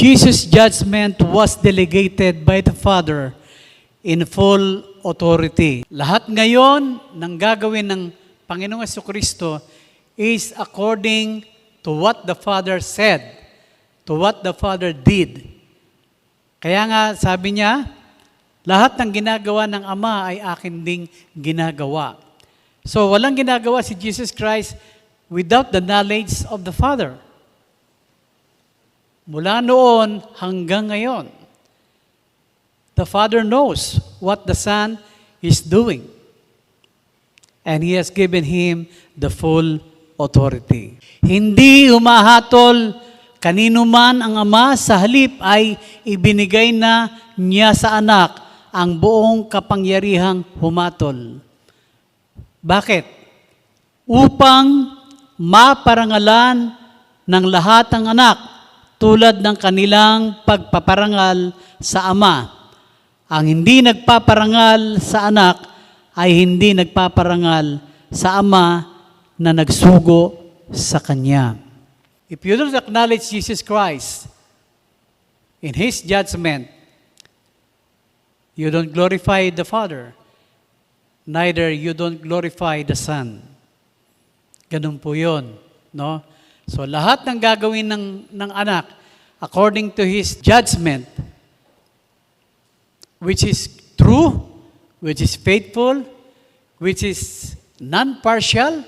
Jesus' judgment was delegated by the Father in full authority. Lahat ngayon ng gagawin ng Panginoong Jesucristo is according to what the Father said, to what the Father did. Kaya nga sabi niya, lahat ng ginagawa ng Ama ay akin ding ginagawa. So walang ginagawa si Jesus Christ without the knowledge of the Father. Mula noon hanggang ngayon, the Father knows what the Son is doing. And He has given Him the full authority. Hindi humahatol kanino man ang Ama, sa halip ay ibinigay na niya sa anak ang buong kapangyarihang humatol. Bakit? Upang maparangalan ng lahat ng anak tulad ng kanilang pagpaparangal sa Ama. Ang hindi nagpaparangal sa anak ay hindi nagpaparangal sa Ama na nagsugo sa Kanya. If you don't acknowledge Jesus Christ in His judgment, you don't glorify the Father, neither you don't glorify the Son. Ganun po yun, no? So lahat ng gagawin ng anak, according to His judgment, which is true, which is faithful, which is non-partial,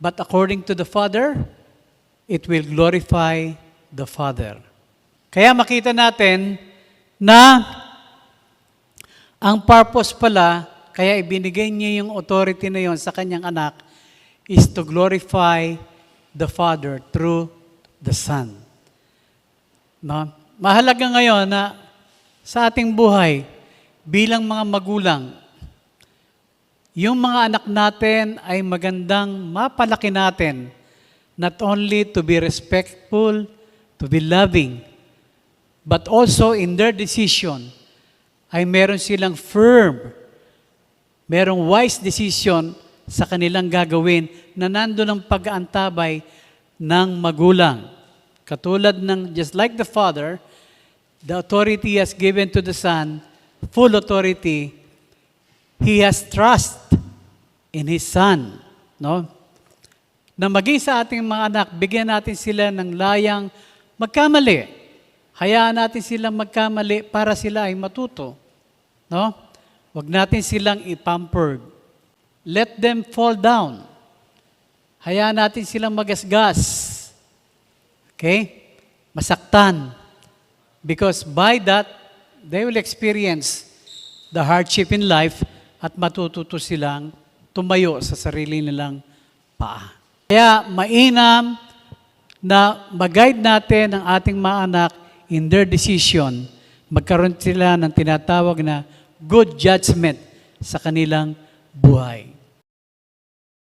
but according to the Father, it will glorify the Father. Kaya makita natin na ang purpose pala, kaya ibinigay niya yung authority na yon sa kanyang anak, is to glorify the Father through the Son. No? Mahalaga ngayon na sa ating buhay, bilang mga magulang, yung mga anak natin ay magandang mapalaki natin, not only to be respectful, to be loving, but also in their decision, ay meron silang firm, merong wise decision sa kanilang gagawin na nandun ang pag-aantabay ng magulang. Katulad ng, just like the Father, the authority has given to the Son, full authority, He has trust in His Son. No? Na maging sa ating mga anak, bigyan natin sila ng layang magkamali. Hayaan natin silang magkamali para sila ay matuto. No? Huwag natin silang ipampered. Let them fall down. Hayaan natin silang magasgas. Okay? Masaktan. Because by that, they will experience the hardship in life at matututo silang tumayo sa sarili nilang paa. Kaya mainam na mag-guide natin ang ating mga anak in their decision. Magkaroon sila ng tinatawag na good judgment sa kanilang buhay.